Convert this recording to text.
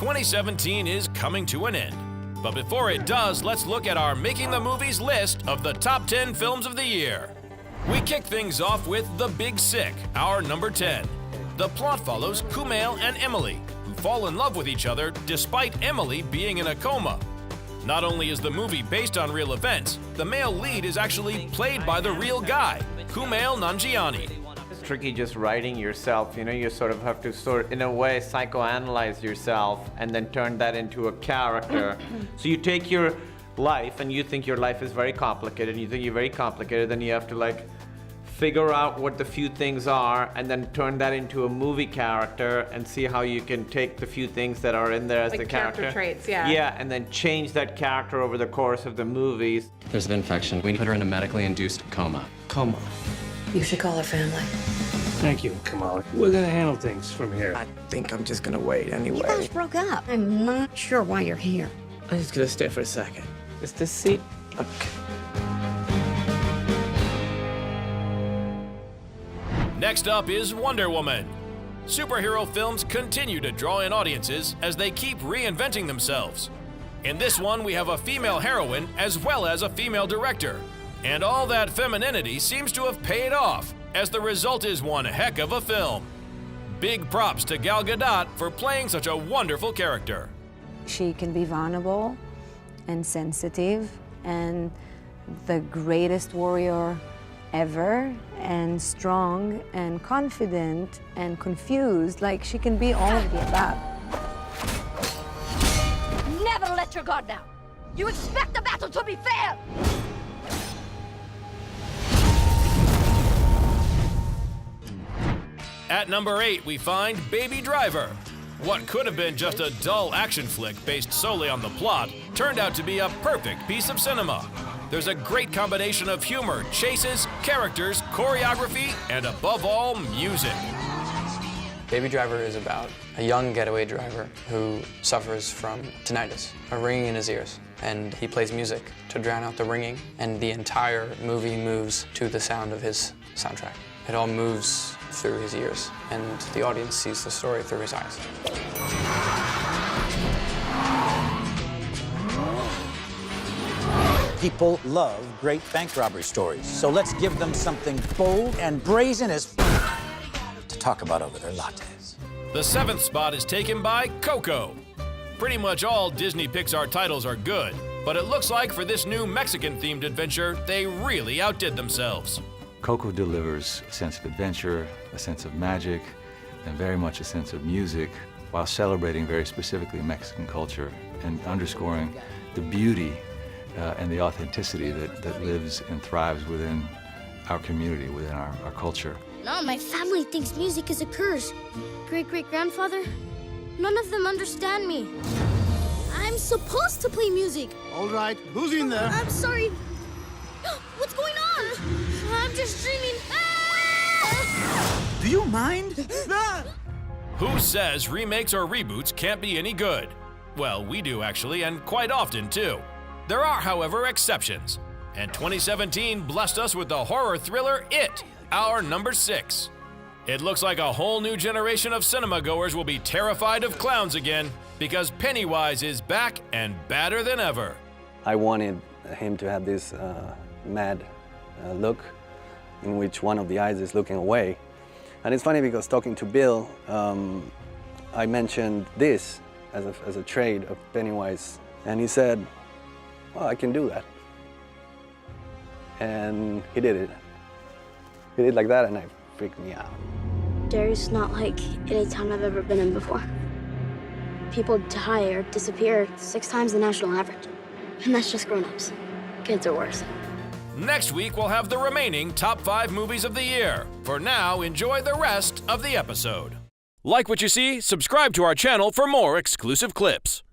2017 is coming to an end. But before it does, let's look at our Making the Movies list of the top 10 films of the year. We kick things off with The Big Sick, our number 10. The plot follows Kumail and Emily, who fall in love with each other despite Emily being in a coma. Not only is the movie based on real events, the male lead is actually played by the real guy, Kumail Nanjiani. It's tricky just writing yourself, you sort of have to in a way, psychoanalyze yourself and then turn that into a character. So you take your life and you think your life is very complicated, and you think you're very complicated, then you have to figure out what the few things are and then turn that into a movie character and see how you can take the few things that are in there as the character traits, yeah. Yeah, and then change that character over the course of the movies. There's an infection. We put her in a medically induced coma. Coma. You should call her family. Thank you, Kamala. We're gonna handle things from here. I think I'm just gonna wait anyway. You guys broke up. I'm not sure why you're here. I'm just gonna stay for a second. Is this seat? Okay. Next up is Wonder Woman. Superhero films continue to draw in audiences as they keep reinventing themselves. In this one, we have a female heroine as well as a female director. And all that femininity seems to have paid off, as the result is one heck of a film. Big props to Gal Gadot for playing such a wonderful character. She can be vulnerable and sensitive and the greatest warrior ever, and strong and confident and confused. She can be all of the above. Never let your guard down. You expect the battle to be fair. At number 8, we find Baby Driver. What could have been just a dull action flick based solely on the plot turned out to be a perfect piece of cinema. There's a great combination of humor, chases, characters, choreography, and above all, music. Baby Driver is about a young getaway driver who suffers from tinnitus, a ringing in his ears, and he plays music to drown out the ringing, and the entire movie moves to the sound of his soundtrack. It all moves through his ears, and the audience sees the story through his eyes. People love great bank robbery stories, so let's give them something bold and brazen as to talk about over their lattes. The 7th spot is taken by Coco. Pretty much all Disney Pixar titles are good, but it looks like for this new Mexican-themed adventure, they really outdid themselves. Coco delivers a sense of adventure, a sense of magic, and very much a sense of music, while celebrating very specifically Mexican culture and underscoring the beauty and the authenticity that lives and thrives within our community, within our culture. No, my family thinks music is a curse. Great-great-grandfather, none of them understand me. I'm supposed to play music. All right, who's in there? I'm sorry. What's going on? I'm just dreaming. Ah! Do you mind? Who says remakes or reboots can't be any good? Well, we do actually, and quite often too. There are, however, exceptions. And 2017 blessed us with the horror thriller It, our number 6. It looks like a whole new generation of cinema goers will be terrified of clowns again, because Pennywise is back and badder than ever. I wanted him to have this mad look in which one of the eyes is looking away. And it's funny because talking to Bill, I mentioned this as a trait of Pennywise, and he said, well, I can do that. And he did it. He did like that, and it freaked me out. Derry's not like any town I've ever been in before. People die or disappear 6 times the national average. And that's just grown-ups. Kids are worse. Next week, we'll have the remaining top 5 movies of the year. For now, enjoy the rest of the episode. Like what you see? Subscribe to our channel for more exclusive clips.